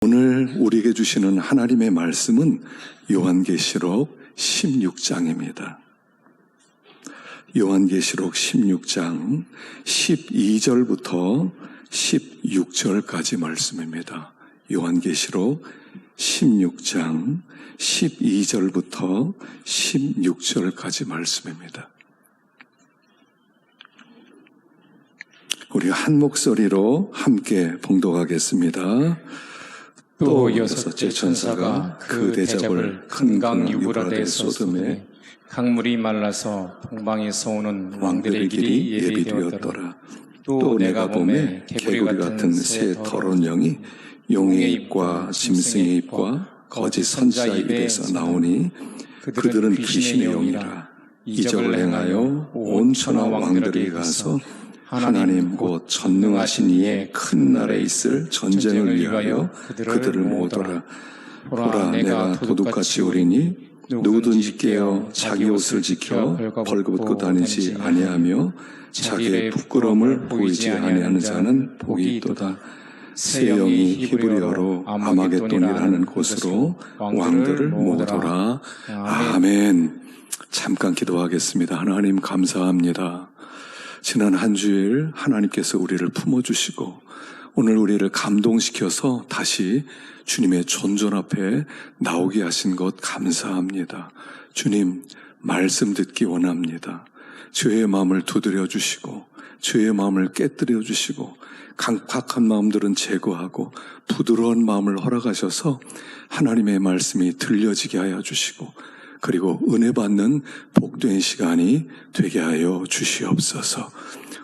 오늘 우리에게 주시는 하나님의 말씀은 요한계시록 16장입니다. 요한계시록 16장 12절부터 16절까지 말씀입니다. 요한계시록 16장 12절부터 16절까지 말씀입니다. 우리 한 목소리로 함께 봉독하겠습니다. 또 여섯째 천사가 그 대접을 큰 강 유브라데 쏟음에 강물이 말라서 동방에서 오는 왕들의 길이 예비되었더라. 또 내가 보매 개구리 같은 새 더러운 영이 용의 입과 짐승의 입과 거짓 선지자의 입에서 나오니 그들은 귀신의 영이라. 이적을 행하여 온 천하 왕들에게 가서 하나님 곧 전능하신 이의 큰 날에 있을 전쟁을 위하여 그들을 모으더라. 보라, 내가 도둑같이 오리니 누구든지 깨어 자기 옷을 지켜 벌거벗고 다니지 아니하며 자기의 부끄러움을 보이지 아니하는 자는 복이 있도다. 새 영이 히브리어로 아마겟돈이라는 곳으로 왕들을 모으더라. 아멘. 잠깐 기도하겠습니다. 하나님 감사합니다. 지난 한 주일 하나님께서 우리를 품어주시고 오늘 우리를 감동시켜서 다시 주님의 존전 앞에 나오게 하신 것 감사합니다. 주님, 말씀 듣기 원합니다. 죄의 마음을 두드려 주시고 죄의 마음을 깨뜨려 주시고 강팍한 마음들은 제거하고 부드러운 마음을 허락하셔서 하나님의 말씀이 들려지게 하여 주시고 그리고 은혜 받는 복된 시간이 되게 하여 주시옵소서.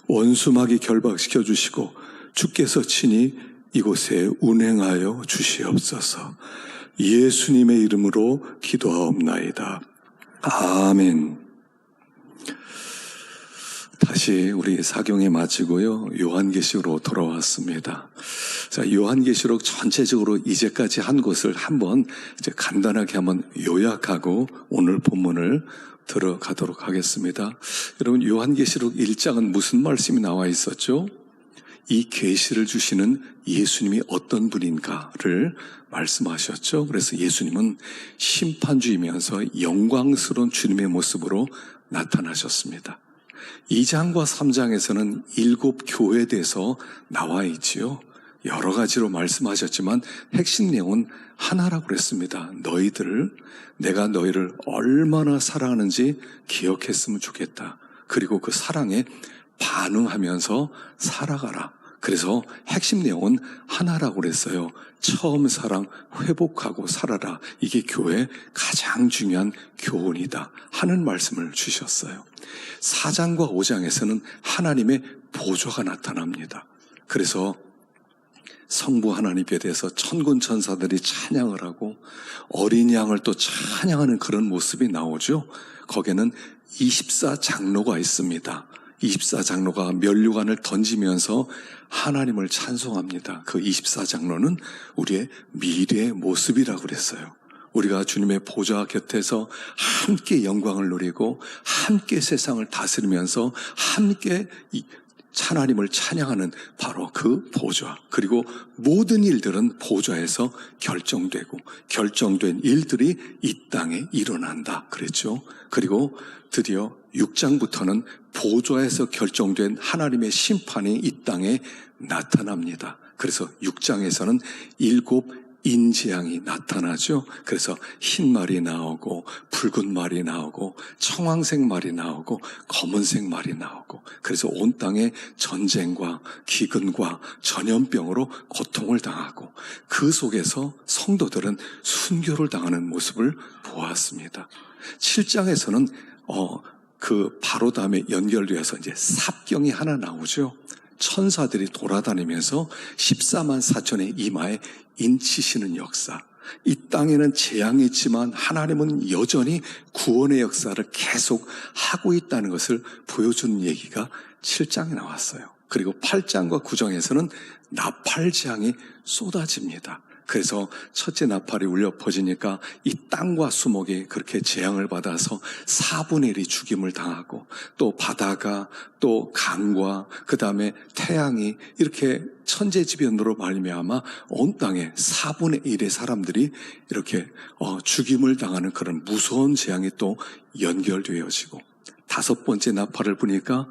원수마귀 결박시켜 주시고 주께서 친히 이곳에 운행하여 주시옵소서. 예수님의 이름으로 기도하옵나이다. 아멘. 다시 우리 사경에 마치고요. 요한계시록으로 돌아왔습니다. 자, 요한계시록 전체적으로 이제까지 한 것을 한번 이제 간단하게 한번 요약하고 오늘 본문을 들어가도록 하겠습니다. 여러분, 요한계시록 1장은 무슨 말씀이 나와 있었죠? 이 계시를 주시는 예수님이 어떤 분인가를 말씀하셨죠. 그래서 예수님은 심판주이면서 영광스러운 주님의 모습으로 나타나셨습니다. 2장과 3장에서는 7 교회에 대해서 나와 있지요. 여러 가지로 말씀하셨지만 핵심 내용은 하나라고 그랬습니다. 내가 너희를 얼마나 사랑하는지 기억했으면 좋겠다. 그리고 그 사랑에 반응하면서 살아가라. 그래서 핵심 내용은 하나라고 그랬어요. 처음 사랑 회복하고 살아라. 이게 교회의 가장 중요한 교훈이다 하는 말씀을 주셨어요. 4장과 5장에서는 하나님의 보좌가 나타납니다. 그래서 성부 하나님에 대해서 천군 천사들이 찬양을 하고 어린 양을 또 찬양하는 그런 모습이 나오죠. 거기에는 24장로가 있습니다. 24장로가 면류관을 던지면서 하나님을 찬송합니다. 그 24장로는 우리의 미래의 모습이라고 그랬어요. 우리가 주님의 보좌 곁에서 함께 영광을 누리고 함께 세상을 다스리면서 함께 하나님을 찬양하는 바로 그 보좌, 그리고 모든 일들은 보좌에서 결정되고 결정된 일들이 이 땅에 일어난다 그랬죠. 그리고 드디어 6장부터는 보좌에서 결정된 하나님의 심판이 이 땅에 나타납니다. 그래서 6장에서는 7 인재양이 나타나죠. 그래서 흰 말이 나오고 붉은 말이 나오고 청황색 말이 나오고 검은색 말이 나오고 그래서 온 땅에 전쟁과 기근과 전염병으로 고통을 당하고 그 속에서 성도들은 순교를 당하는 모습을 보았습니다. 7장에서는 그 바로 다음에 연결되어서 이제 삽경이 하나 나오죠. 천사들이 돌아다니면서 14만 4천의 이마에 인치시는 역사. 이 땅에는 재앙이 있지만 하나님은 여전히 구원의 역사를 계속 하고 있다는 것을 보여주는 얘기가 7장에 나왔어요. 그리고 8장과 9장에서는 나팔재앙이 쏟아집니다. 그래서 첫째 나팔이 울려 퍼지니까 이 땅과 수목이 그렇게 재앙을 받아서 4분의 1이 죽임을 당하고 또 바다가 또 강과 그 다음에 태양이 이렇게 천재지변으로 말미암아 온 땅에 4분의 1의 사람들이 이렇게 죽임을 당하는 그런 무서운 재앙이 또 연결되어지고, 다섯 번째 나팔을 부니까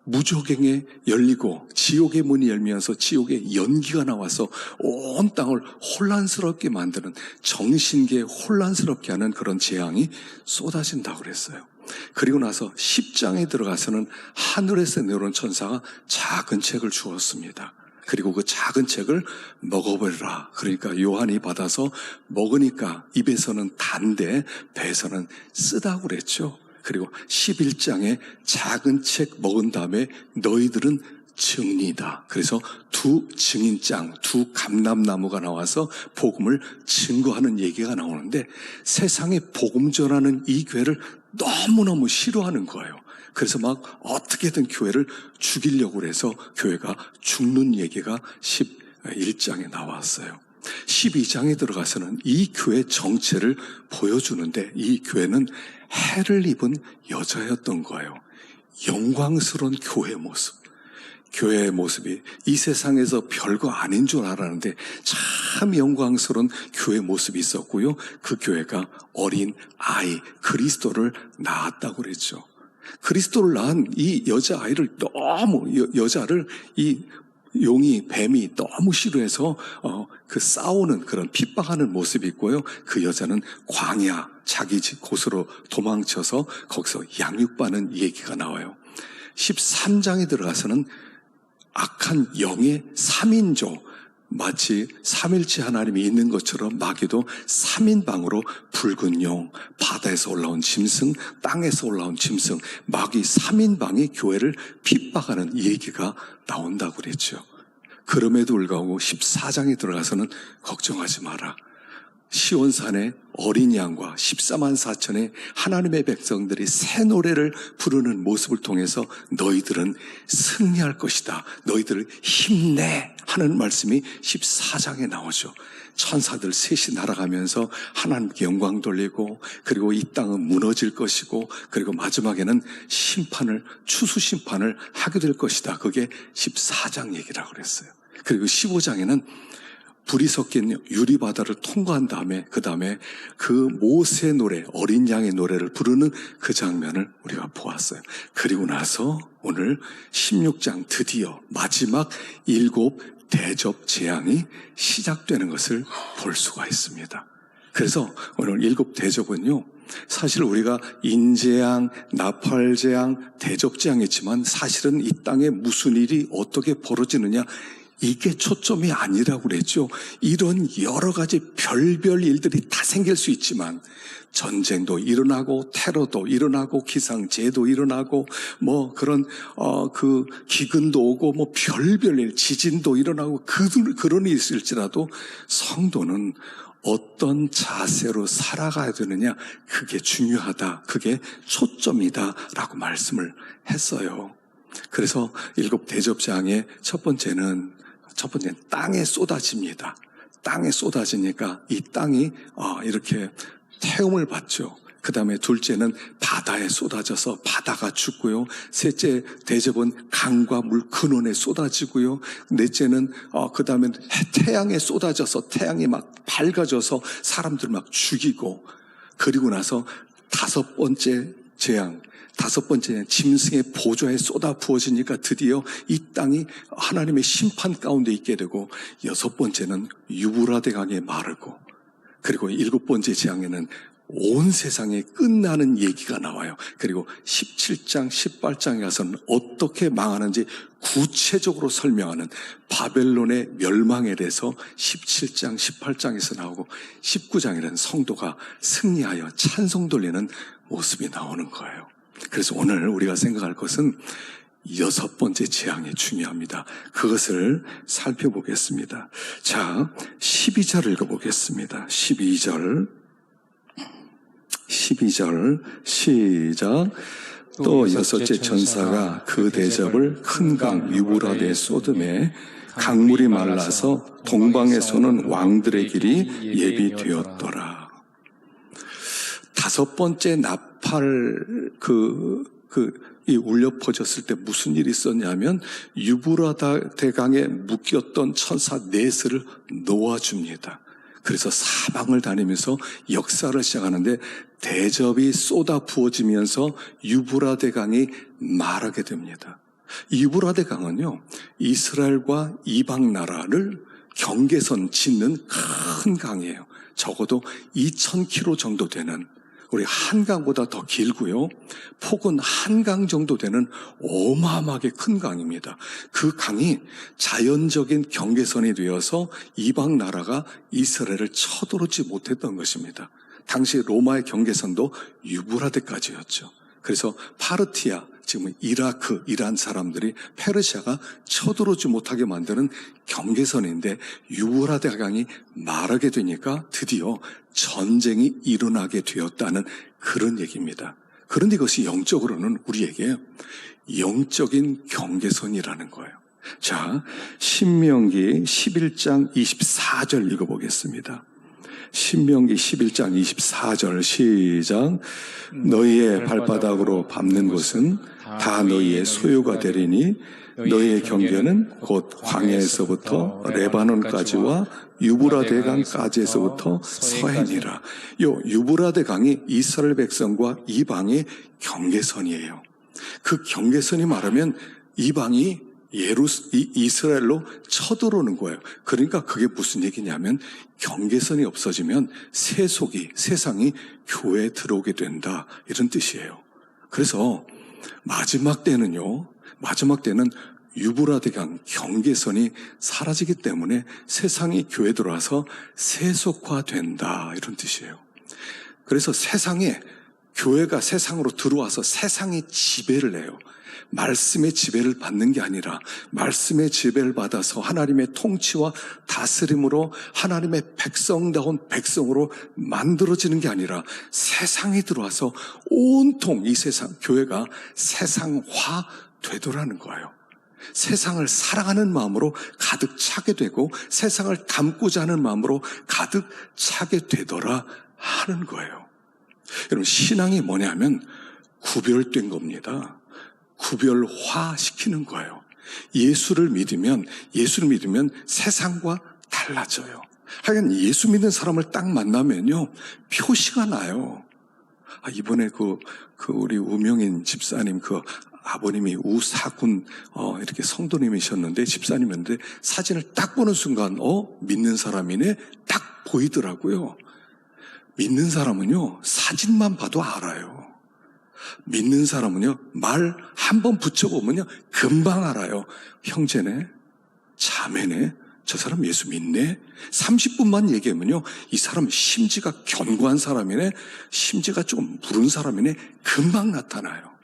무저갱에 열리고 지옥의 문이 열면서 지옥의 연기가 나와서 온 땅을 혼란스럽게 만드는, 정신계에 혼란스럽게 하는 그런 재앙이 쏟아진다고 그랬어요. 그리고 나서 10장에 들어가서는 하늘에서 내려온 천사가 작은 책을 주었습니다. 그리고 그 작은 책을 먹어버리라. 그러니까 요한이 받아서 먹으니까 입에서는 단데 배에서는 쓰다고 그랬죠. 그리고 11장에 작은 책 먹은 다음에 너희들은 증인이다. 그래서 두 증인장, 두 감람나무가 나와서 복음을 증거하는 얘기가 나오는데, 세상에 복음 전하는 이 교회를 너무너무 싫어하는 거예요. 그래서 막 어떻게든 교회를 죽이려고 해서 교회가 죽는 얘기가 11장에 나왔어요. 12장에 들어가서는 이 교회 정체를 보여주는데, 이 교회는 해를 입은 여자였던 거예요. 영광스러운 교회 모습. 교회의 모습이 이 세상에서 별거 아닌 줄 알았는데 참 영광스러운 교회 모습이 있었고요. 그 교회가 어린 아이 그리스도를 낳았다고 그랬죠. 그리스도를 낳은 이 여자아이를 너무, 여자를 이 용이, 뱀이 너무 싫어해서 그 싸우는 그런 핍박하는 모습이 있고요. 그 여자는 광야, 자기 집 곳으로 도망쳐서 거기서 양육받는 얘기가 나와요. 13장에 들어가서는 악한 영의 3인조, 마치 삼일체 하나님이 있는 것처럼 마귀도 3인방으로 붉은 용, 바다에서 올라온 짐승, 땅에서 올라온 짐승, 마귀 3인방이 교회를 핍박하는 얘기가 나온다고 그랬죠. 그럼에도 불구하고 14장에 들어가서는 걱정하지 마라. 시온산에 어린 양과 14만 4천의 하나님의 백성들이 새 노래를 부르는 모습을 통해서 너희들은 승리할 것이다. 너희들 힘내 하는 말씀이 14장에 나오죠. 천사들 셋이 날아가면서 하나님께 영광 돌리고, 그리고 이 땅은 무너질 것이고, 그리고 마지막에는 심판을, 추수 심판을 하게 될 것이다. 그게 14장 얘기라고 그랬어요. 그리고 15장에는 불이 섞인 유리바다를 통과한 다음에 그 다음에 그 모세의 노래, 어린 양의 노래를 부르는 그 장면을 우리가 보았어요. 그리고 나서 오늘 16장 드디어 마지막 7 대접 재앙이 시작되는 것을 볼 수가 있습니다. 그래서 오늘 7 대접은요, 사실 우리가 인재앙, 나팔재앙, 대접재앙이 있지만 사실은 이 땅에 무슨 일이 어떻게 벌어지느냐, 이게 초점이 아니라고 그랬죠. 이런 여러 가지 별별 일들이 다 생길 수 있지만 전쟁도 일어나고 테러도 일어나고 기상재해도 일어나고 뭐 그런 그 기근도 오고 뭐 별별 일, 지진도 일어나고 그런 일이 있을지라도 성도는 어떤 자세로 살아가야 되느냐, 그게 중요하다, 그게 초점이다라고 말씀을 했어요. 그래서 7 대접장의 첫 번째는 땅에 쏟아집니다. 땅에 쏟아지니까 이 땅이 이렇게 태움을 받죠. 그 다음에 둘째는 바다에 쏟아져서 바다가 죽고요. 셋째 대접은 강과 물 근원에 쏟아지고요. 넷째는 그 다음에 태양에 쏟아져서 태양이 막 밝아져서 사람들 막 죽이고, 그리고 나서 다섯 번째 재앙, 다섯 번째는 짐승의 보좌에 쏟아 부어지니까 드디어 이 땅이 하나님의 심판 가운데 있게 되고, 여섯 번째는 유브라데 강에 마르고, 그리고 7번째 재앙에는 온 세상에 끝나는 얘기가 나와요. 그리고 17장, 18장에 가서는 어떻게 망하는지 구체적으로 설명하는 바벨론의 멸망에 대해서 17장, 18장에서 나오고, 19장에는 성도가 승리하여 찬송 돌리는 모습이 나오는 거예요. 그래서 오늘 우리가 생각할 것은 6번째 재앙이 중요합니다. 그것을 살펴보겠습니다. 자, 12절 읽어보겠습니다. 12절 시작. 또 6째 천사가 그 대접을 큰 강 유브라데 쏟음에 강물이 말라서 동방에 쏘는 왕들의 길이 예비되었더라. 다섯 번째 나팔 이 울려 퍼졌을 때 무슨 일이 있었냐면 유브라데 대강에 묶였던 천사 넷을 놓아줍니다. 그래서 사방을 다니면서 역사를 시작하는데 대접이 쏟아 부어지면서 유브라데 강이 마르게 됩니다. 유브라데 강은요, 이스라엘과 이방 나라를 경계선 짓는 큰 강이에요. 적어도 2,000km 정도 되는, 우리 한강보다 더 길고요, 폭은 한강 정도 되는 어마어마하게 큰 강입니다. 그 강이 자연적인 경계선이 되어서 이방 나라가 이스라엘을 쳐들어오지 못했던 것입니다. 당시 로마의 경계선도 유브라데까지였죠. 그래서 파르티아, 지금 이라크, 이란 사람들이 페르시아가 쳐들어오지 못하게 만드는 경계선인데 유브라데 강이 마르게 되니까 드디어 전쟁이 일어나게 되었다는 그런 얘기입니다. 그런데 이것이 영적으로는 우리에게 영적인 경계선이라는 거예요. 자, 신명기 11장 24절 읽어보겠습니다. 신명기 11장 24절 시작. 너희의 발바닥으로 밟는 곳은 다 너희의 소유가 되리니 너희의 경계는 곧 광야에서부터 레바논까지와 유브라데 강까지에서부터 서해니라. 요 유브라데 강이 이스라엘 백성과 이방의 경계선이에요. 그 경계선이 말하면 이방이 이스라엘로 쳐들어오는 거예요. 그러니까 그게 무슨 얘기냐면 경계선이 없어지면 세상이 교회에 들어오게 된다, 이런 뜻이에요. 그래서 마지막 때는 유브라데 강 경계선이 사라지기 때문에 세상이 교회에 들어와서 세속화된다, 이런 뜻이에요. 그래서 교회가 세상으로 들어와서 세상이 지배를 해요. 말씀의 지배를 받는 게 아니라 말씀의 지배를 받아서 하나님의 통치와 다스림으로 하나님의 백성다운 백성으로 만들어지는 게 아니라 세상이 들어와서 온통 이 교회가 세상화 되더라는 거예요. 세상을 사랑하는 마음으로 가득 차게 되고 세상을 닮고자 하는 마음으로 가득 차게 되더라 하는 거예요. 여러분, 신앙이 뭐냐면 구별된 겁니다. 구별화시키는 거예요. 예수를 믿으면 세상과 달라져요. 하여간 예수 믿는 사람을 딱 만나면요, 표시가 나요. 이번에 우리 우명인 집사님 아버님이 우사군 이렇게 성도님이셨는데, 집사님이었는데 사진을 딱 보는 순간 믿는 사람이네 딱 보이더라고요. 믿는 사람은요, 사진만 봐도 알아요. 믿는 사람은요, 말 한 번 붙여보면요, 금방 알아요. 형제네, 자매네, 저 사람 예수 믿네. 30분만 얘기하면요, 이 사람 심지가 견고한 사람이네, 심지가 좀 무른 사람이네, 금방 나타나요.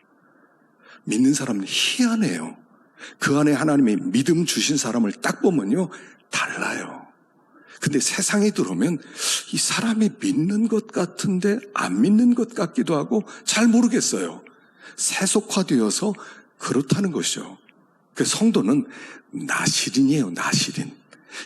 믿는 사람은 희한해요. 그 안에 하나님이 믿음 주신 사람을 딱 보면요, 달라요. 근데 세상에 들어오면 이 사람이 믿는 것 같은데 안 믿는 것 같기도 하고 잘 모르겠어요. 세속화되어서 그렇다는 것이죠. 그 성도는 나시린이에요, 나시린.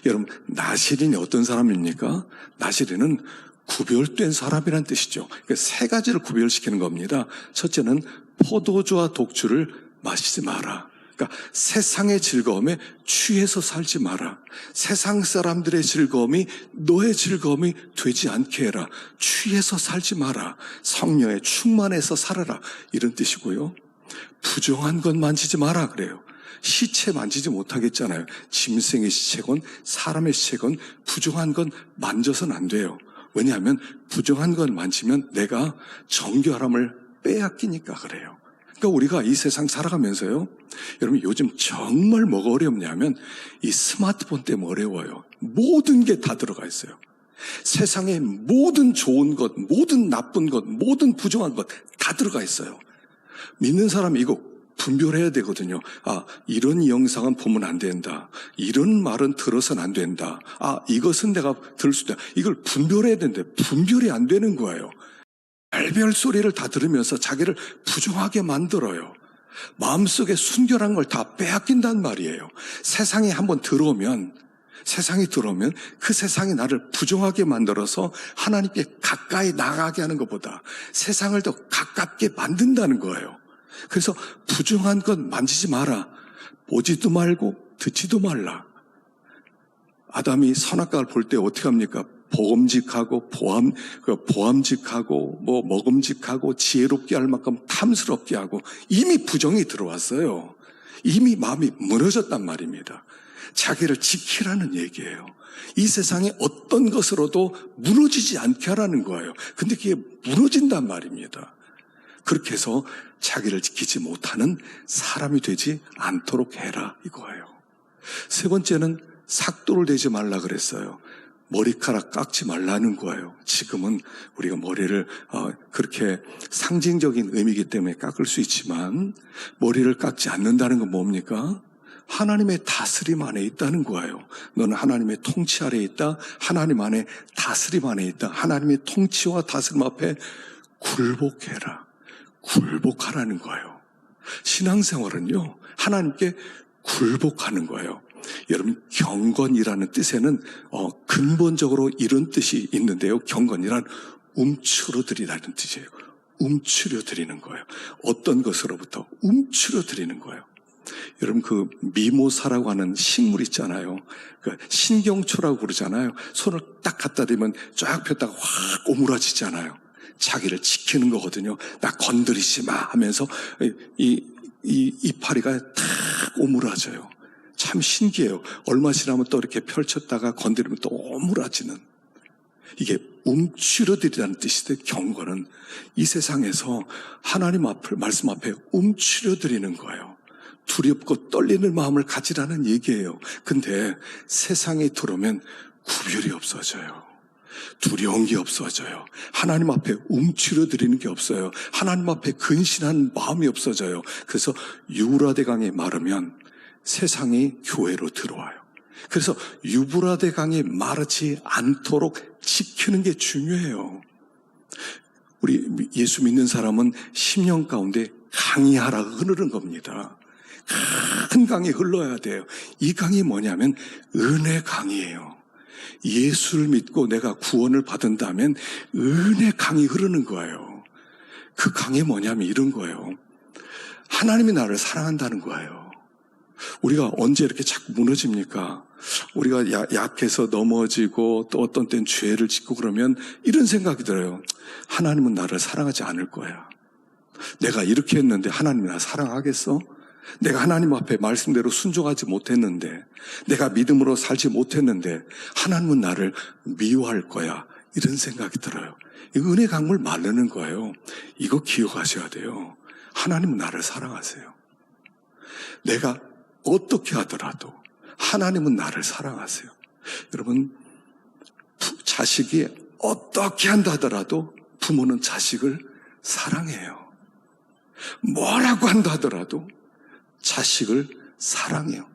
여러분, 나시린이 어떤 사람입니까? 나시린은 구별된 사람이란 뜻이죠. 그러니까 세 가지를 구별시키는 겁니다. 첫째는 포도주와 독주를 마시지 마라. 그러니까 세상의 즐거움에 취해서 살지 마라. 세상 사람들의 즐거움이 너의 즐거움이 되지 않게 해라. 취해서 살지 마라. 성령에 충만해서 살아라, 이런 뜻이고요. 부정한 것 만지지 마라 그래요. 시체 만지지 못하겠잖아요. 짐승의 시체건 사람의 시체건 부정한 건 만져서는 안 돼요. 왜냐하면 부정한 건 만지면 내가 정결함을 빼앗기니까 그래요. 그러니까 우리가 이 세상 살아가면서요, 여러분, 요즘 정말 뭐가 어렵냐면 이 스마트폰 때문에 어려워요. 모든 게 다 들어가 있어요. 세상에 모든 좋은 것, 모든 나쁜 것, 모든 부정한 것 다 들어가 있어요. 믿는 사람이 이거 분별해야 되거든요. 이런 영상은 보면 안 된다. 이런 말은 들어서는 안 된다. 이것은 내가 들을 수 있다. 이걸 분별해야 되는데 분별이 안 되는 거예요. 별별 소리를 다 들으면서 자기를 부정하게 만들어요. 마음속에 순결한 걸 다 빼앗긴단 말이에요. 세상에 한번 들어오면 그 세상이 나를 부정하게 만들어서 하나님께 가까이 나가게 하는 것보다 세상을 더 가깝게 만든다는 거예요. 그래서 부정한 것 만지지 마라. 보지도 말고 듣지도 말라. 아담이 선악과를 볼 때 어떻게 합니까? 보금직하고 보암직하고 먹음직하고 지혜롭게 할 만큼 탐스럽게 하고 이미 부정이 들어왔어요. 이미 마음이 무너졌단 말입니다. 자기를 지키라는 얘기예요. 이 세상에 어떤 것으로도 무너지지 않게 하라는 거예요. 근데 그게 무너진단 말입니다. 그렇게 해서 자기를 지키지 못하는 사람이 되지 않도록 해라 이거예요. 세 번째는 삭도를 대지 말라 그랬어요. 머리카락 깎지 말라는 거예요. 지금은 우리가 머리를 그렇게 상징적인 의미이기 때문에 깎을 수 있지만 머리를 깎지 않는다는 건 뭡니까? 하나님의 다스림 안에 있다는 거예요. 너는 하나님의 통치 아래에 있다. 하나님 안에 다스림 안에 있다. 하나님의 통치와 다스림 앞에 굴복해라. 굴복하라는 거예요. 신앙생활은요, 하나님께 굴복하는 거예요. 여러분, 경건이라는 뜻에는 근본적으로 이런 뜻이 있는데요. 경건이란 움츠러들이라는 뜻이에요. 움츠려드리는 거예요. 어떤 것으로부터 움츠려드리는 거예요. 여러분, 그 미모사라고 하는 식물 있잖아요. 그 신경초라고 그러잖아요. 손을 딱 갖다 대면 쫙 폈다가 확 오므라지잖아요. 자기를 지키는 거거든요. 나 건드리지 마 하면서 이 이파리가 탁 오므라져요. 참 신기해요. 얼마 지나면 또 이렇게 펼쳤다가 건드리면 또 오므라지는. 이게 움츠려드리라는 뜻인데 경건은 이 세상에서 하나님 말씀 앞에 움츠려드리는 거예요. 두렵고 떨리는 마음을 가지라는 얘기예요. 근데 세상에 들어오면 구별이 없어져요. 두려운 게 없어져요. 하나님 앞에 움츠려드리는 게 없어요. 하나님 앞에 근신한 마음이 없어져요. 그래서 유브라데강에 마르면 세상이 교회로 들어와요. 그래서 유브라데강에 마르지 않도록 지키는 게 중요해요. 우리 예수 믿는 사람은 10년 가운데 강이 하나 흐르는 겁니다. 큰 강이 흘러야 돼요. 이 강이 뭐냐면 은혜 강이에요. 예수를 믿고 내가 구원을 받은다면 은혜 강이 흐르는 거예요. 그 강이 뭐냐면 이런 거예요. 하나님이 나를 사랑한다는 거예요. 우리가 언제 이렇게 자꾸 무너집니까? 우리가 약해서 넘어지고 또 어떤 때는 죄를 짓고 그러면 이런 생각이 들어요. 하나님은 나를 사랑하지 않을 거야. 내가 이렇게 했는데 하나님이 나를 사랑하겠어? 내가 하나님 앞에 말씀대로 순종하지 못했는데, 내가 믿음으로 살지 못했는데 하나님은 나를 미워할 거야. 이런 생각이 들어요. 은혜 강물 마르는 거예요. 이거 기억하셔야 돼요. 하나님은 나를 사랑하세요. 내가 어떻게 하더라도 하나님은 나를 사랑하세요. 여러분, 자식이 어떻게 한다 하더라도 부모는 자식을 사랑해요. 뭐라고 한다 하더라도 자식을 사랑해요.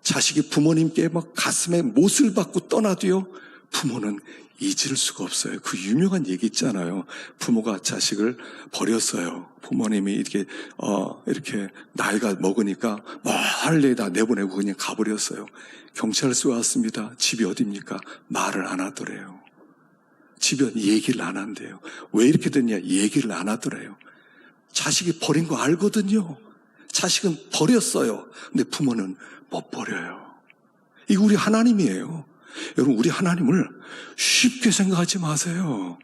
자식이 부모님께 막 가슴에 못을 받고 떠나도요, 부모는 잊을 수가 없어요. 그 유명한 얘기 있잖아요. 부모가 자식을 버렸어요. 부모님이 이렇게 나이가 먹으니까 멀리다 내보내고 그냥 가버렸어요. 경찰서에 왔습니다. 집이 어디입니까? 말을 안 하더래요. 집에 얘기를 안 한대요. 왜 이렇게 됐냐? 얘기를 안 하더래요. 자식이 버린 거 알거든요. 자식은 버렸어요. 근데 부모는 못 버려요. 이거 우리 하나님이에요. 여러분, 우리 하나님을 쉽게 생각하지 마세요.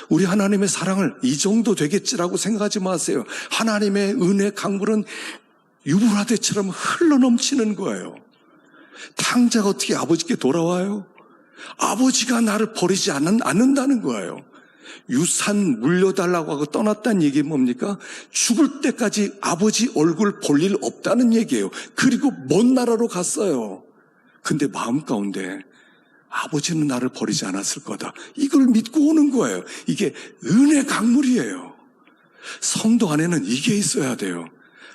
우리 하나님의 사랑을 이 정도 되겠지라고 생각하지 마세요. 하나님의 은혜 강물은 유브라데처럼 흘러넘치는 거예요. 탕자가 어떻게 아버지께 돌아와요? 아버지가 나를 버리지 않는다는 거예요. 유산 물려달라고 하고 떠났다는 얘기 뭡니까? 죽을 때까지 아버지 얼굴 볼 일 없다는 얘기예요. 그리고 먼 나라로 갔어요. 근데 마음 가운데 아버지는 나를 버리지 않았을 거다. 이걸 믿고 오는 거예요. 이게 은혜 강물이에요. 성도 안에는 이게 있어야 돼요.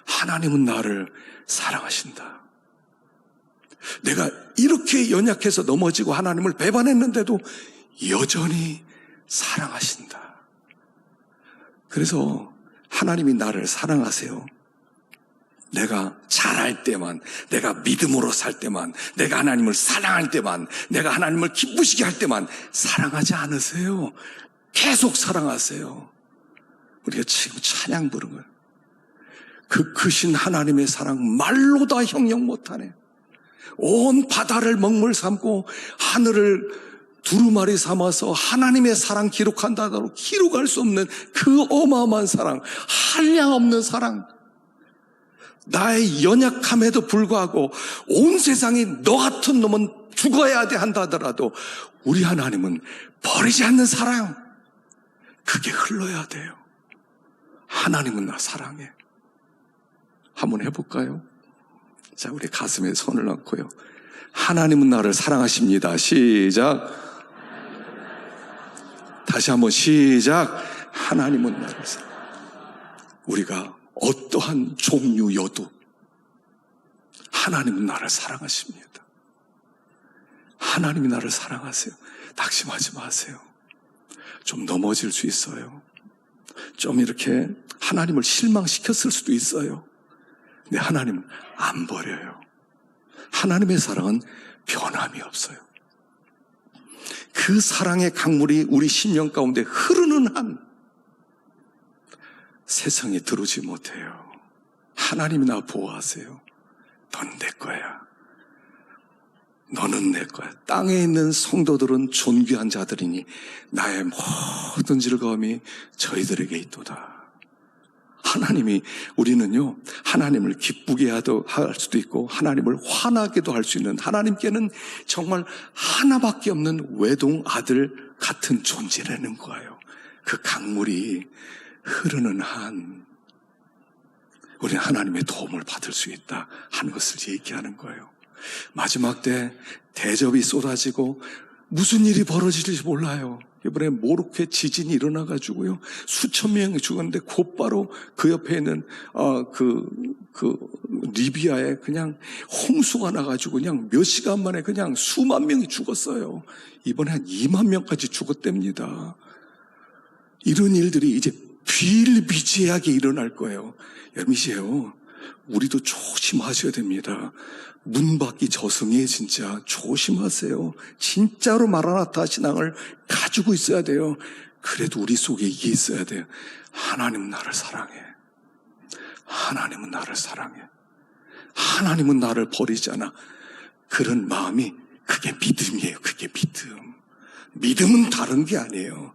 하나님은 나를 사랑하신다. 내가 이렇게 연약해서 넘어지고 하나님을 배반했는데도 여전히 사랑하신다. 그래서 하나님이 나를 사랑하세요. 내가 잘할 때만, 내가 믿음으로 살 때만, 내가 하나님을 사랑할 때만, 내가 하나님을 기쁘시게 할 때만 사랑하지 않으세요. 계속 사랑하세요. 우리가 지금 찬양 부른 거예요. 그 크신 하나님의 사랑 말로 다 형용 못하네. 온 바다를 먹물 삼고 하늘을 두루마리 삼아서 하나님의 사랑 기록한다 하더라도 기록할 수 없는 그 어마어마한 사랑, 한량 없는 사랑. 나의 연약함에도 불구하고 온 세상이 너 같은 놈은 죽어야 돼 한다 하더라도 우리 하나님은 버리지 않는 사랑, 그게 흘러야 돼요. 하나님은 나 사랑해. 한번 해볼까요? 자, 우리 가슴에 손을 얹고요. 하나님은 나를 사랑하십니다. 시작. 다시 한번 시작. 하나님은 나를 사랑합니다. 우리가 어떠한 종류여도 하나님은 나를 사랑하십니다. 하나님이 나를 사랑하세요. 낙심하지 마세요. 좀 넘어질 수 있어요. 좀 이렇게 하나님을 실망시켰을 수도 있어요. 근데 하나님은 안 버려요. 하나님의 사랑은 변함이 없어요. 그 사랑의 강물이 우리 심령 가운데 흐르는 한 세상에 들어오지 못해요. 하나님이 나 보호하세요. 넌 내 거야. 너는 내 거야. 땅에 있는 성도들은 존귀한 자들이니 나의 모든 즐거움이 저희들에게 있도다. 하나님이, 우리는요, 하나님을 기쁘게 할 수도 있고 하나님을 화나게도 할 수 있는, 하나님께는 정말 하나밖에 없는 외동 아들 같은 존재라는 거예요. 그 강물이 흐르는 한 우리는 하나님의 도움을 받을 수 있다 하는 것을 얘기하는 거예요. 마지막 때 대접이 쏟아지고 무슨 일이 벌어질지 몰라요. 이번에 모로코에 지진이 일어나가지고요, 수천 명이 죽었는데 곧바로 그 옆에 있는 리비아에 그냥 홍수가 나가지고 그냥 몇 시간 만에 그냥 수만 명이 죽었어요. 이번에 한 2만 명까지 죽었답니다. 이런 일들이 이제 비일비재하게 일어날 거예요. 여러분이세요. 우리도 조심하셔야 됩니다. 문 밖이 저승이에요. 진짜 조심하세요. 진짜로 마라나타 신앙을 가지고 있어야 돼요. 그래도 우리 속에 이게 있어야 돼요. 하나님은 나를 사랑해. 하나님은 나를 사랑해. 하나님은 나를 버리지 않아. 그런 마음이, 그게 믿음이에요. 그게 믿음. 믿음은 다른 게 아니에요.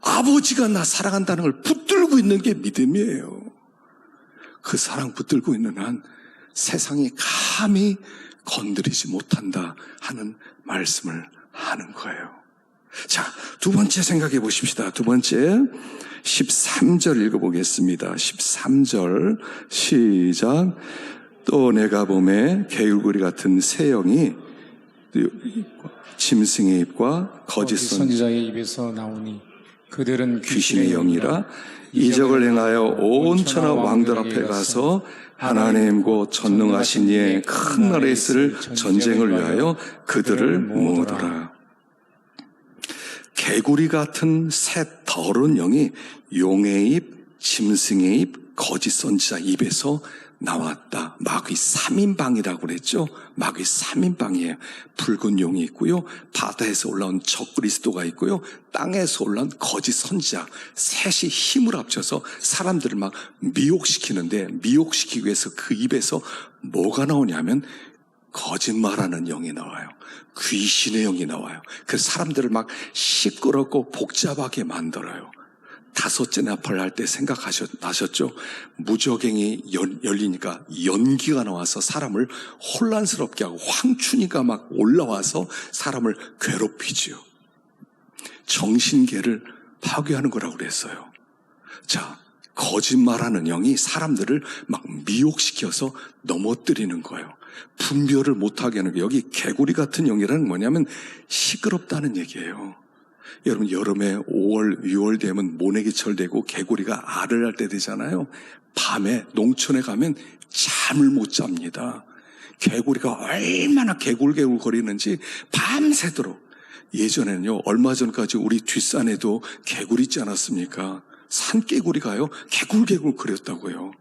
아버지가 나 사랑한다는 걸 붙들고 있는 게 믿음이에요. 그 사랑 붙들고 있는 한 세상이 감히 건드리지 못한다 하는 말씀을 하는 거예요. 자, 두 번째 생각해 보십시다. 두 번째 13절 읽어보겠습니다. 13절 시작. 또 내가 봄에 개울구리 같은 새 영이 짐승의 입과 거짓 선지자의 입에서 나오니 그들은 귀신의 영이라 이적을 행하여 온 천하 왕들 앞에 가서 하나님 곧 전능하신 이의 큰 나라에 있을 전쟁을 위하여 그들을 모으더라. 개구리 같은 새 더러운 영이 용의 입, 짐승의 입, 거짓 선지자 입에서 나왔다. 마귀 3인방이라고 그랬죠. 마귀 3인방이에요. 붉은 용이 있고요, 바다에서 올라온 적그리스도가 있고요, 땅에서 올라온 거짓 선지자, 셋이 힘을 합쳐서 사람들을 막 미혹시키는데, 미혹시키기 위해서 그 입에서 뭐가 나오냐면 거짓말하는 영이 나와요. 귀신의 영이 나와요. 그래서 사람들을 막 시끄럽고 복잡하게 만들어요. 다섯째 나팔을 할 때 생각하셨죠? 무저갱이 열리니까 연기가 나와서 사람을 혼란스럽게 하고 황춘이가 막 올라와서 사람을 괴롭히지요. 정신계를 파괴하는 거라고 그랬어요. 자, 거짓말하는 영이 사람들을 막 미혹시켜서 넘어뜨리는 거예요. 분별을 못하게 하는 거예요. 여기 개구리 같은 영이라는 뭐냐면 시끄럽다는 얘기예요. 여러분, 여름에 5월, 6월 되면 모내기철 되고 개구리가 알을 할 때 되잖아요. 밤에 농촌에 가면 잠을 못 잡니다. 개구리가 얼마나 개굴개굴 거리는지 밤새도록. 예전에는요, 얼마 전까지 우리 뒷산에도 개구리 있지 않았습니까? 산개구리가요, 개굴개굴 거렸다고요.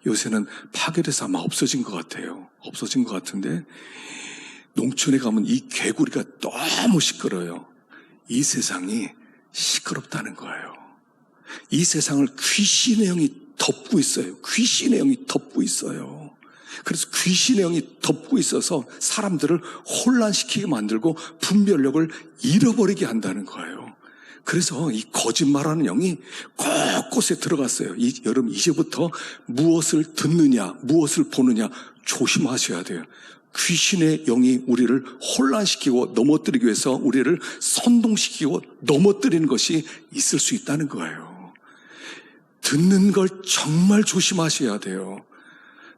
요새는 파괴돼서 아마 없어진 것 같아요. 없어진 것 같은데 농촌에 가면 이 개구리가 너무 시끄러워요. 이 세상이 시끄럽다는 거예요. 이 세상을 귀신의 영이 덮고 있어요. 귀신의 영이 덮고 있어요. 그래서 귀신의 영이 덮고 있어서 사람들을 혼란시키게 만들고 분별력을 잃어버리게 한다는 거예요. 그래서 이 거짓말하는 영이 곳곳에 들어갔어요. 여러분 이제부터 무엇을 듣느냐 무엇을 보느냐 조심하셔야 돼요. 귀신의 영이 우리를 혼란시키고 넘어뜨리기 위해서 우리를 선동시키고 넘어뜨리는 것이 있을 수 있다는 거예요. 듣는 걸 정말 조심하셔야 돼요.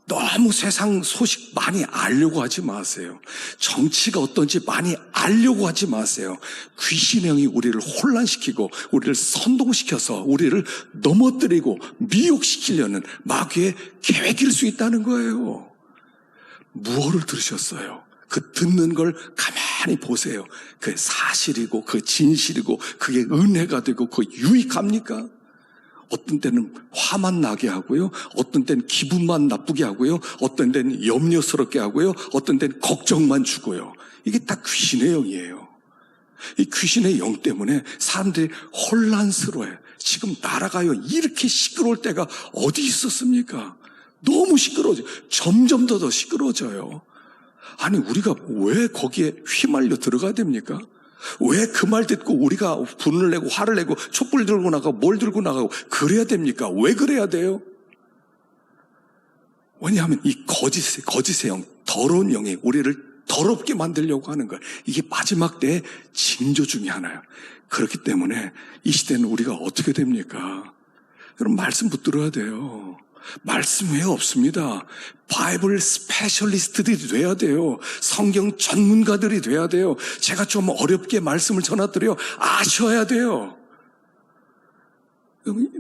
너무 세상 소식 많이 알려고 하지 마세요. 정치가 어떤지 많이 알려고 하지 마세요. 귀신의 영이 우리를 혼란시키고 우리를 선동시켜서 우리를 넘어뜨리고 미혹시키려는 마귀의 계획일 수 있다는 거예요. 무엇을 들으셨어요? 그 듣는 걸 가만히 보세요. 그게 사실이고 그 진실이고 그게 은혜가 되고 그 유익합니까? 어떤 때는 화만 나게 하고요. 어떤 때는 기분만 나쁘게 하고요. 어떤 때는 염려스럽게 하고요. 어떤 때는 걱정만 주고요. 이게 다 귀신의 영이에요. 이 귀신의 영 때문에 사람들이 혼란스러워요. 지금 나라가요 이렇게 시끄러울 때가 어디 있었습니까? 너무 시끄러워져요. 점점 더 시끄러워져요. 아니 우리가 왜 거기에 휘말려 들어가야 됩니까? 왜 그 말 듣고 우리가 분을 내고 화를 내고 촛불 들고 나가고 뭘 들고 나가고 그래야 됩니까? 왜 그래야 돼요? 왜냐하면 이 거짓의 영, 더러운 영이 우리를 더럽게 만들려고 하는 거예요. 이게 마지막 때의 징조 중에 하나예요. 그렇기 때문에 이 시대는 우리가 어떻게 됩니까? 여러분 말씀 붙들어야 돼요. 말씀 외에 없습니다. 바이블 스페셜리스트들이 돼야 돼요. 성경 전문가들이 돼야 돼요. 제가 좀 어렵게 말씀을 전해드려요. 아셔야 돼요.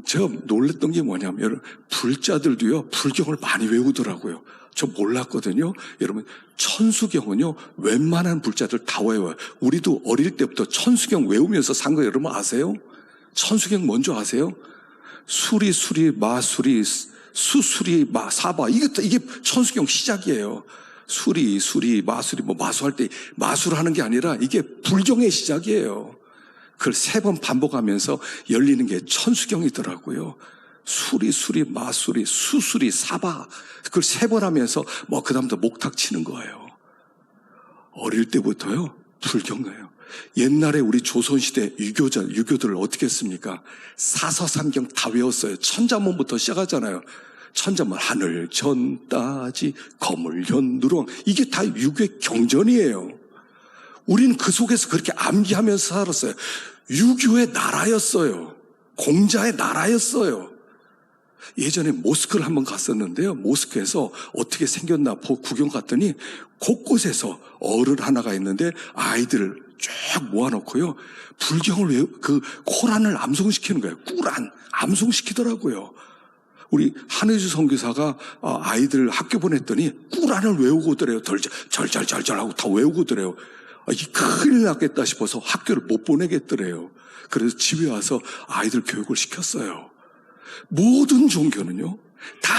제가 놀랬던 게 뭐냐면 여러분 불자들도요 불경을 많이 외우더라고요. 저 몰랐거든요. 여러분 천수경은요 웬만한 불자들 다 외워요. 우리도 어릴 때부터 천수경 외우면서 산 거 여러분 아세요? 천수경 뭔지 아세요? 수리 마수리 수수리 사바 이게 천수경 시작이에요. 수리 마수리 마수할 때 마술하는 게 아니라 이게 불경의 시작이에요. 그걸 3번 반복하면서 열리는 게 천수경이더라고요. 수리 마수리 수수리 사바 그걸 3번 하면서 그 다음부터 목탁 치는 거예요. 어릴 때부터요 불경이에요. 옛날에 우리 조선시대 유교들을 어떻게 했습니까? 사서삼경 다 외웠어요. 천자문부터 시작하잖아요. 천자문 하늘 전 따지 거물 현 누렁 이게 다 유교의 경전이에요. 우리는 그 속에서 그렇게 암기하면서 살았어요. 유교의 나라였어요. 공자의 나라였어요. 예전에 모스크를 한번 갔었는데요. 모스크에서 어떻게 생겼나 구경 갔더니 곳곳에서 어른 하나가 있는데 아이들을 쫙 모아놓고요. 불경을 그 코란을 암송시키는 거예요. 꾸란 암송시키더라고요. 우리 한혜주 선교사가 아이들 학교 보냈더니 꾸란을 외우고 오더래요. 절절절절 하고 다 외우고 오더래요. 이 큰일 났겠다 싶어서 학교를 못 보내겠더래요. 그래서 집에 와서 아이들 교육을 시켰어요. 모든 종교는요 다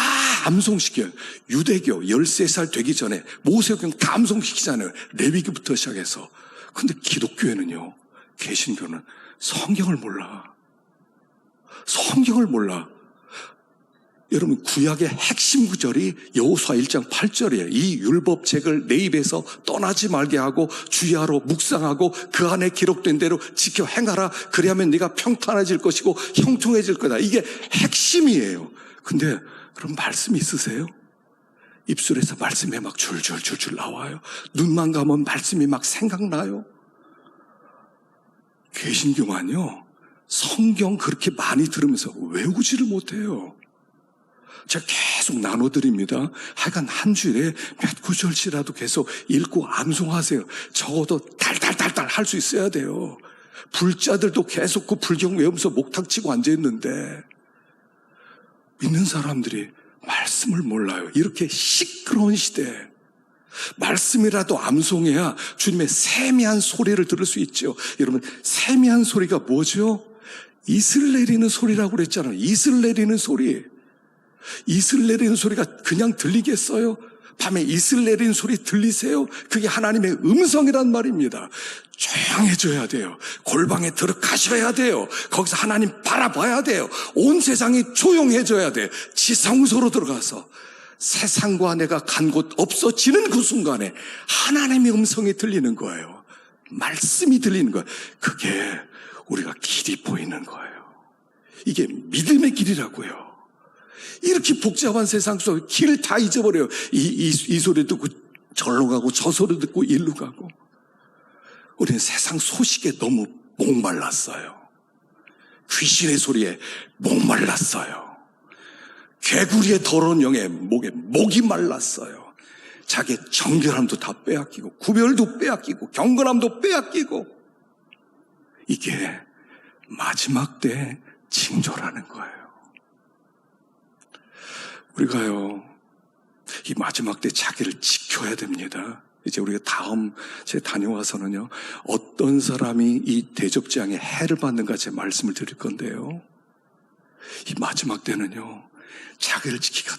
암송시켜요. 유대교 13살 되기 전에 모세오경 다 암송시키잖아요. 레위기부터 시작해서. 근데 기독교회는요 개신교는 성경을 몰라. 여러분 구약의 핵심 구절이 여호수아 1장 8절이에요. 이 율법책을 내 입에서 떠나지 말게 하고 주야로 묵상하고 그 안에 기록된 대로 지켜 행하라. 그리하면 네가 평탄해질 것이고 형통해질 거다. 이게 핵심이에요. 근데 그럼 말씀이 있으세요? 입술에서 말씀이 막 줄줄줄줄 나와요. 눈만 감으면 말씀이 막 생각나요. 개신교만요 성경 그렇게 많이 들으면서 외우지를 못해요. 제가 계속 나눠드립니다. 하여간 한 주일에 몇 구절씩이라도 계속 읽고 암송하세요. 적어도 달달달달 할 수 있어야 돼요. 불자들도 계속 그 불경 외우면서 목탁 치고 앉아있는데 믿는 사람들이 말씀을 몰라요. 이렇게 시끄러운 시대에 말씀이라도 암송해야 주님의 세미한 소리를 들을 수 있죠. 여러분 세미한 소리가 뭐죠? 이슬 내리는 소리라고 그랬잖아요. 이슬 내리는 소리. 이슬 내리는 소리가 그냥 들리겠어요? 밤에 이슬 내리는 소리 들리세요? 그게 하나님의 음성이란 말입니다. 조용해져야 돼요. 골방에 들어가셔야 돼요. 거기서 하나님 바라봐야 돼요. 온 세상이 조용해져야 돼요. 지성소로 들어가서 세상과 내가 간 곳 없어지는 그 순간에 하나님의 음성이 들리는 거예요. 말씀이 들리는 거예요. 그게 우리가 길이 보이는 거예요. 이게 믿음의 길이라고요. 이렇게 복잡한 세상 속에 길 다 잊어버려요. 이 소리 듣고 절로 가고 저 소리 듣고 일로 가고. 우리는 세상 소식에 너무 목말랐어요. 귀신의 소리에 목말랐어요. 개구리의 더러운 영에 목이 말랐어요. 자기의 정결함도 다 빼앗기고 구별도 빼앗기고 경건함도 빼앗기고. 이게 마지막 때 징조라는 거예요. 우리가요, 이 마지막 때 자기를 지켜야 됩니다. 이제 우리가 다음 제 다녀와서는요, 어떤 사람이 이 대접장에 해를 받는가 제 말씀을 드릴 건데요. 이 마지막 때는요, 자기를 지키기가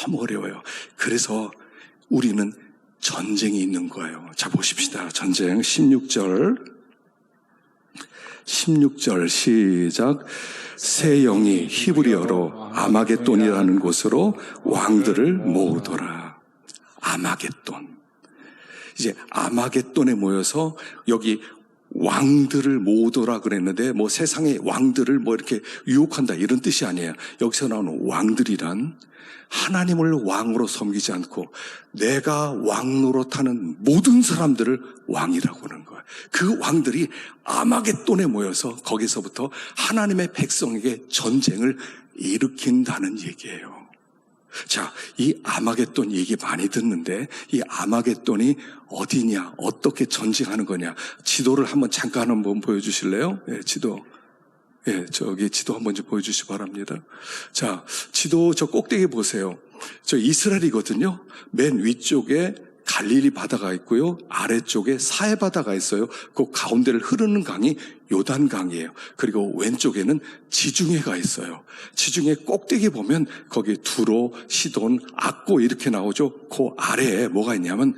너무 어려워요. 그래서 우리는 전쟁이 있는 거예요. 자, 보십시다. 전쟁 16절 시작. 새 영이 히브리어로 아마겟돈이라는 곳으로 왕들을 모으더라. 아마겟돈. 이제 아마겟돈에 모여서 여기 왕들을 모으더라 그랬는데 뭐 세상의 왕들을 뭐 이렇게 유혹한다 이런 뜻이 아니에요. 여기서 나오는 왕들이란 하나님을 왕으로 섬기지 않고 내가 왕 노릇하는 모든 사람들을 왕이라고 하는 거예요. 그 왕들이 아마겟돈에 모여서 거기서부터 하나님의 백성에게 전쟁을 일으킨다는 얘기예요. 자, 이 아마겟돈 얘기 많이 듣는데 이 아마겟돈이 어디냐, 어떻게 전쟁하는 거냐, 지도를 한번 잠깐 한번 보여주실래요? 예, 지도. 예, 저기 지도 한번 좀 보여주시기 바랍니다. 자, 지도 저 꼭대기 보세요. 저 이스라엘이거든요. 맨 위쪽에 갈릴리 바다가 있고요. 아래쪽에 사해 바다가 있어요. 그 가운데를 흐르는 강이 요단강이에요. 그리고 왼쪽에는 지중해가 있어요. 지중해 꼭대기 보면 거기 두로, 시돈, 악고 이렇게 나오죠. 그 아래에 뭐가 있냐면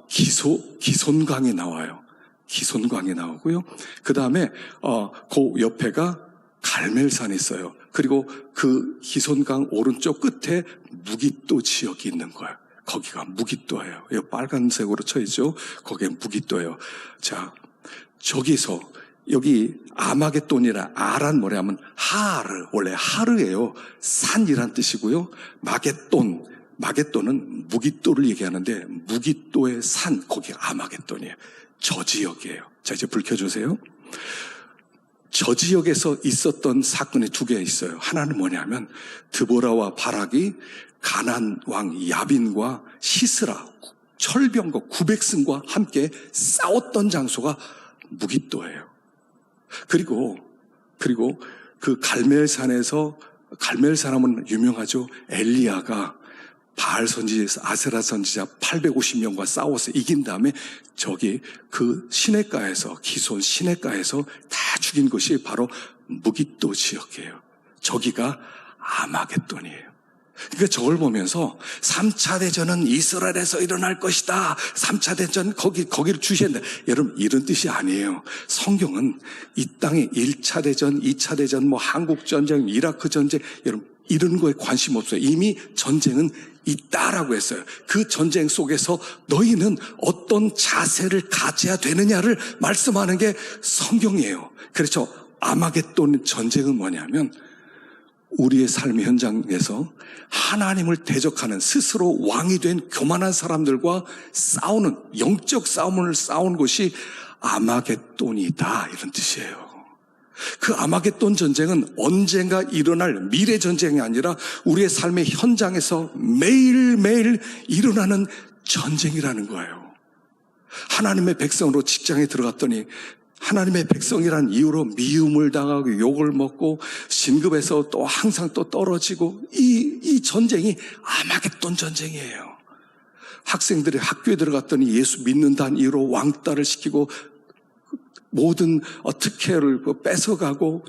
기손강이 나와요. 기손강이 나오고요. 그 다음에 그 옆에가 갈멜산이 있어요. 그리고 그 기손강 오른쪽 끝에 무깃도 지역이 있는 거예요. 거기가 무깃도예요. 이거 빨간색으로 쳐 있죠. 거기에 무깃도예요. 자, 저기서 여기 아마겟돈이라 아란 뭐냐면 하르, 원래 하르예요. 산이란 뜻이고요. 마겟돈은 무깃도를 얘기하는데 무깃도의 산, 거기가 아마겟돈이에요. 저 지역이에요. 자, 이제 불 켜주세요. 저 지역에서 있었던 사건이 두 개 있어요. 하나는 뭐냐면 드보라와 바락이 가나안 왕 야빈과 시스라 철병거 900승과 함께 싸웠던 장소가 무깃도예요. 그리고 그 갈멜산에서, 갈멜산 하면 유명하죠. 엘리야가 바알 선지자, 아세라 선지자 850명과 싸워서 이긴 다음에 저기 그 시냇가에서, 기손 시냇가에서 다 죽인 것이 바로 무깃도 지역이에요. 저기가 아마겟돈이에요. 그러니까 저걸 보면서 3차 대전은 이스라엘에서 일어날 것이다. 3차 대전 거기를 주시한다. 여러분, 이런 뜻이 아니에요. 성경은 이 땅에 1차 대전, 2차 대전, 뭐 한국 전쟁, 이라크 전쟁, 여러분 이런 거에 관심 없어요. 이미 전쟁은 있다라고 했어요. 그 전쟁 속에서 너희는 어떤 자세를 가져야 되느냐를 말씀하는 게 성경이에요. 그래서 아마겟돈 전쟁은 뭐냐면 우리의 삶의 현장에서 하나님을 대적하는 스스로 왕이 된 교만한 사람들과 싸우는, 영적 싸움을 싸운 것이 아마겟돈이다, 이런 뜻이에요. 그 아마겟돈 전쟁은 언젠가 일어날 미래 전쟁이 아니라 우리의 삶의 현장에서 매일매일 일어나는 전쟁이라는 거예요. 하나님의 백성으로 직장에 들어갔더니 하나님의 백성이란 이유로 미움을 당하고 욕을 먹고 신급에서 또 항상 또 떨어지고 이 전쟁이 아마겟돈 전쟁이에요. 학생들이 학교에 들어갔더니 예수 믿는다는 이유로 왕따를 시키고 모든 특혜를 뺏어가고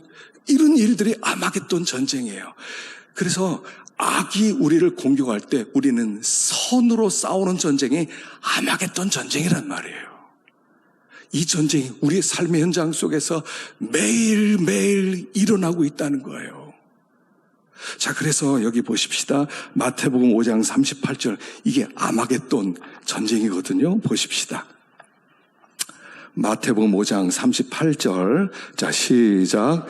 이런 일들이 아마겟돈 전쟁이에요. 그래서 악이 우리를 공격할 때 우리는 선으로 싸우는 전쟁이 아마겟돈 전쟁이란 말이에요. 이 전쟁이 우리의 삶의 현장 속에서 매일매일 일어나고 있다는 거예요. 자, 그래서 여기 보십시다. 마태복음 5장 38절. 이게 아마겟돈 전쟁이거든요. 보십시다. 마태복음 5장 38절. 자, 시작.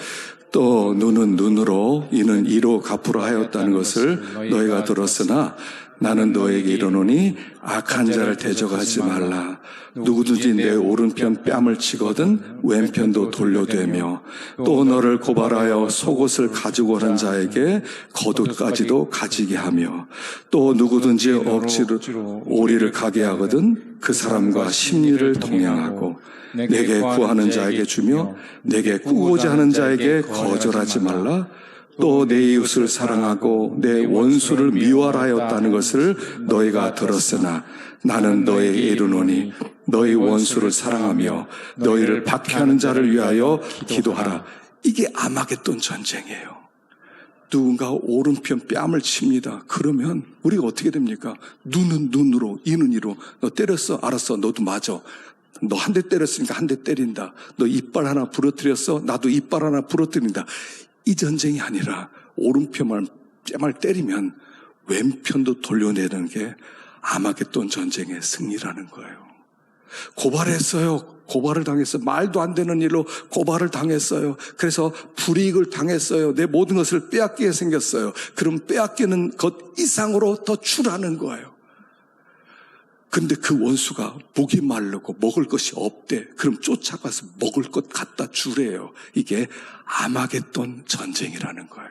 또 눈은 눈으로 이는 이로 갚으라 하였다는 것을 너희가 들었으나 나는 너에게 이르노니 악한 자를 대적하지 말라. 누구든지 내 오른편 뺨을 치거든 왼편도 돌려대며 또 너를 고발하여 속옷을 가지고 오는 자에게 겉옷까지도 가지게 하며 또 누구든지 억지로 오리를 가게 하거든 그 사람과 심리를 동행하고 내게 구하는 자에게 주며 내게 꾸고자 하는 자에게 거절하지 말라. 또 내 이웃을 사랑하고 내 원수를 미워하라 하였다는 것을 너희가 들었으나 나는 너에게 이르노니 너희 원수를 사랑하며 너희를 박해하는 자를 위하여 기도하라. 이게 아마겟돈 전쟁이에요. 누군가 오른편 뺨을 칩니다. 그러면 우리가 어떻게 됩니까? 눈은 눈으로, 이는 이로. 너 때렸어? 알았어. 너도 맞아. 너 한 대 때렸으니까 한 대 때린다. 너 이빨 하나 부러뜨렸어? 나도 이빨 하나 부러뜨린다. 이 전쟁이 아니라 오른편만 뺨을 때리면 왼편도 돌려내는 게 아마겟돈 전쟁의 승리라는 거예요. 고발했어요. 고발을 당했어요. 말도 안 되는 일로 고발을 당했어요. 그래서 불이익을 당했어요. 내 모든 것을 빼앗기게 생겼어요. 그럼 빼앗기는 것 이상으로 더 주라는 거예요. 근데 그 원수가 목이 마르고 먹을 것이 없대. 그럼 쫓아가서 먹을 것 갖다 주래요. 이게 아마겟돈 전쟁이라는 거예요.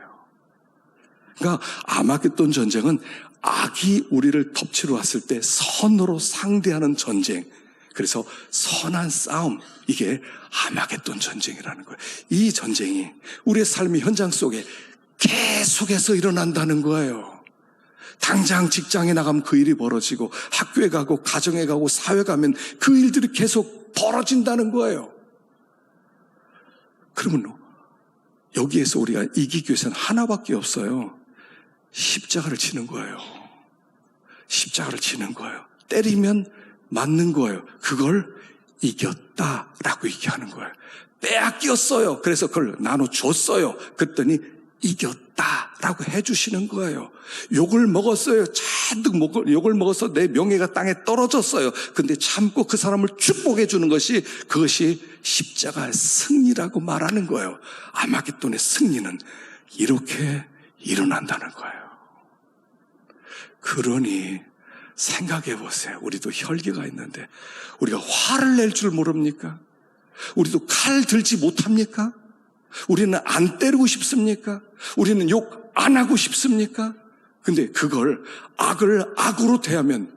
그러니까 아마겟돈 전쟁은 악이 우리를 덮치러 왔을 때 선으로 상대하는 전쟁. 그래서 선한 싸움, 이게 아마겟돈 전쟁이라는 거예요. 이 전쟁이 우리의 삶의 현장 속에 계속해서 일어난다는 거예요. 당장 직장에 나가면 그 일이 벌어지고 학교에 가고 가정에 가고 사회 가면 그 일들이 계속 벌어진다는 거예요. 그러면 여기에서 우리가 이기기 위해서는 하나밖에 없어요. 십자가를 지는 거예요. 십자가를 지는 거예요. 때리면 맞는 거예요. 그걸 이겼다라고 얘기하는 거예요. 빼앗겼어요. 그래서 그걸 나눠줬어요. 그랬더니 이겼다라고 해주시는 거예요. 욕을 먹었어요. 잔뜩 욕을 먹어서 내 명예가 땅에 떨어졌어요. 근데 참고 그 사람을 축복해 주는 것이, 그것이 십자가의 승리라고 말하는 거예요. 아마겟돈의 승리는 이렇게 일어난다는 거예요. 그러니 생각해 보세요. 우리도 혈기가 있는데 우리가 화를 낼 줄 모릅니까? 우리도 칼 들지 못합니까? 우리는 안 때리고 싶습니까? 우리는 욕 안 하고 싶습니까? 근데 그걸 악을 악으로 대하면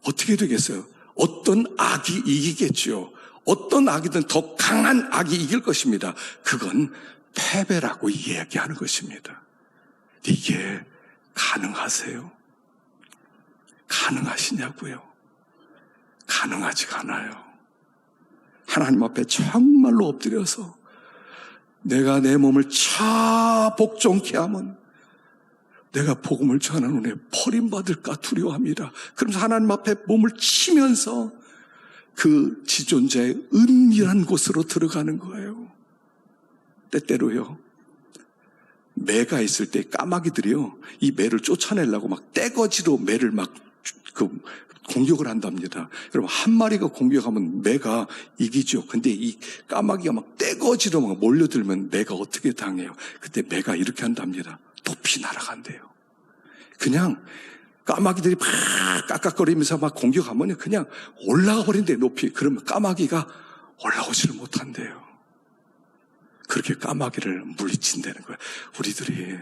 어떻게 되겠어요? 어떤 악이 이기겠죠. 어떤 악이든 더 강한 악이 이길 것입니다. 그건 패배라고 이야기하는 것입니다. 이게 가능하세요? 가능하시냐고요? 가능하지가 않아요. 하나님 앞에 정말로 엎드려서 내가 내 몸을 차 복종케 하면 내가 복음을 전하는 은혜 버림받을까 두려워합니다. 그러면서 하나님 앞에 몸을 치면서 그 지존자의 은밀한 곳으로 들어가는 거예요. 때때로요, 매가 있을 때 까마귀들이요, 이 매를 쫓아내려고 막 떼거지로 매를 막 공격을 한답니다. 여러분, 한 마리가 공격하면 매가 이기죠. 근데 이 까마귀가 막 떼거지로 막 몰려들면 매가 어떻게 당해요? 그때 매가 이렇게 한답니다. 높이 날아간대요. 그냥 까마귀들이 막 깍깍거리면서 막 공격하면 그냥 올라가 버린대, 높이. 그러면 까마귀가 올라오지를 못한대요. 그렇게 까마귀를 물리친다는 거예요. 우리들이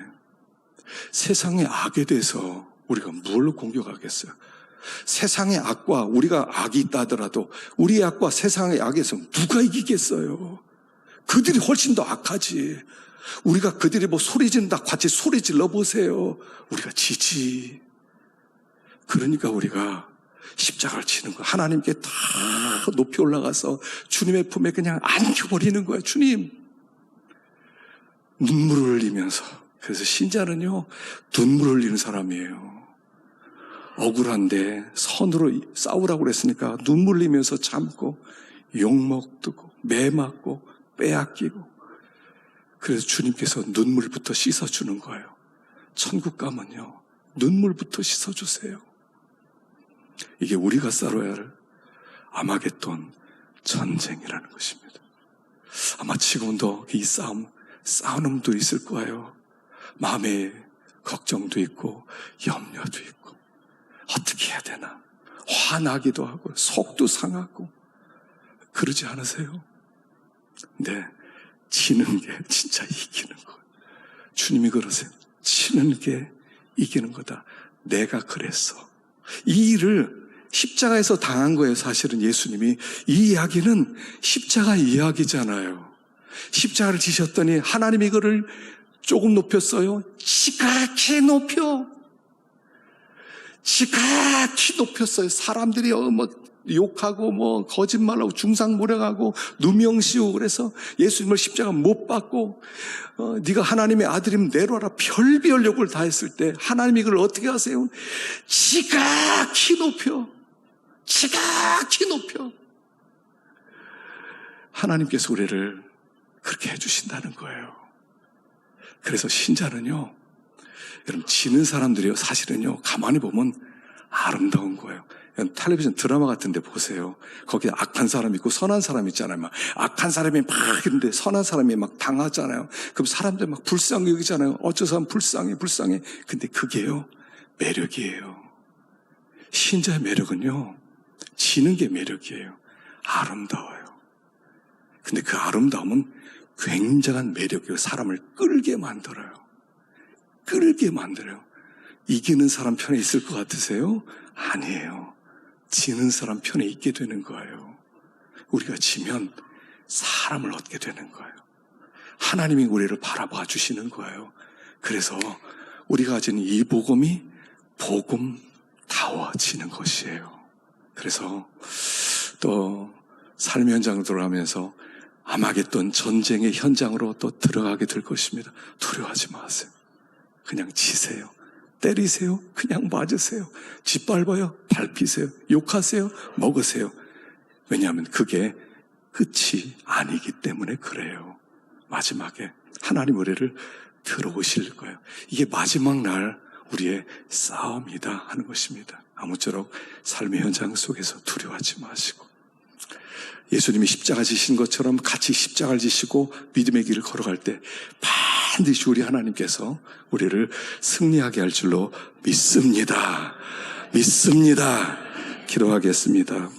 세상의 악에 대해서 우리가 뭘로 공격하겠어요? 세상의 악과 우리가 악이 있다 하더라도 우리의 악과 세상의 악에서 누가 이기겠어요? 그들이 훨씬 더 악하지. 우리가 그들이 뭐 소리 지른다 같이 소리 질러 보세요. 우리가 지지. 그러니까 우리가 십자가를 치는 거예요. 하나님께 다 높이 올라가서 주님의 품에 그냥 안겨버리는 거예요. 주님, 눈물을 흘리면서 그래서 신자는요, 눈물 흘리는 사람이에요. 억울한데 선으로 싸우라고 그랬으니까 눈물 흘리면서 참고 욕먹고 매 맞고 빼앗기고, 그래서 주님께서 눈물부터 씻어주는 거예요. 천국 가면요, 눈물부터 씻어주세요. 이게 우리가 싸워야 할 아마겟돈 전쟁이라는 것입니다. 아마 지금도 이 싸움도 있을 거예요. 마음에 걱정도 있고 염려도 있고 어떻게 해야 되나, 화나기도 하고 속도 상하고 그러지 않으세요? 네, 지는 게 진짜 이기는 거예요. 주님이 그러세요. 지는 게 이기는 거다. 내가 그랬어. 이 일을 십자가에서 당한 거예요. 사실은 예수님이. 이 이야기는 십자가 이야기잖아요. 십자가를 지셨더니 하나님이 그를 조금 높였어요? 지각히 높여. 지각히 높였어요. 사람들이 욕하고 거짓말하고 중상모략하고 누명씌우고 그래서 예수님을 십자가 못 박고 네가 하나님의 아들이면 내려와라 별별 욕을 다 했을 때 하나님이 그걸 어떻게 하세요? 지각히 높여. 지각히 높여. 하나님께서 우리를 그렇게 해주신다는 거예요. 그래서 신자는요, 여러분, 지는 사람들이요, 사실은요, 가만히 보면 아름다운 거예요. 텔레비전 드라마 같은 데 보세요. 거기 악한 사람 있고 선한 사람 있잖아요. 막 악한 사람이 막 이런데 선한 사람이 막 당하잖아요. 그럼 사람들 막 불쌍히 여기잖아요. 어쩌서 불쌍해. 근데 그게요, 매력이에요. 신자의 매력은요, 지는 게 매력이에요. 아름다워요. 근데 그 아름다움은 굉장한 매력이에요. 사람을 끌게 만들어요. 이기는 사람 편에 있을 것 같으세요? 아니에요. 지는 사람 편에 있게 되는 거예요. 우리가 지면 사람을 얻게 되는 거예요. 하나님이 우리를 바라봐 주시는 거예요. 그래서 우리가 가진 이 복음이 복음다워지는 것이에요. 그래서 또 삶의 현장으로 돌아가면서 아마겟돈 전쟁의 현장으로 또 들어가게 될 것입니다. 두려워하지 마세요. 그냥 치세요. 때리세요. 그냥 맞으세요. 짓밟아요. 밟히세요. 욕하세요. 먹으세요. 왜냐하면 그게 끝이 아니기 때문에 그래요. 마지막에 하나님 우리를 들어오실 거예요. 이게 마지막 날 우리의 싸움이다 하는 것입니다. 아무쪼록 삶의 현장 속에서 두려워하지 마시고, 예수님이 십자가 지신 것처럼 같이 십자가를 지시고 믿음의 길을 걸어갈 때 반드시 우리 하나님께서 우리를 승리하게 할 줄로 믿습니다. 기도하겠습니다.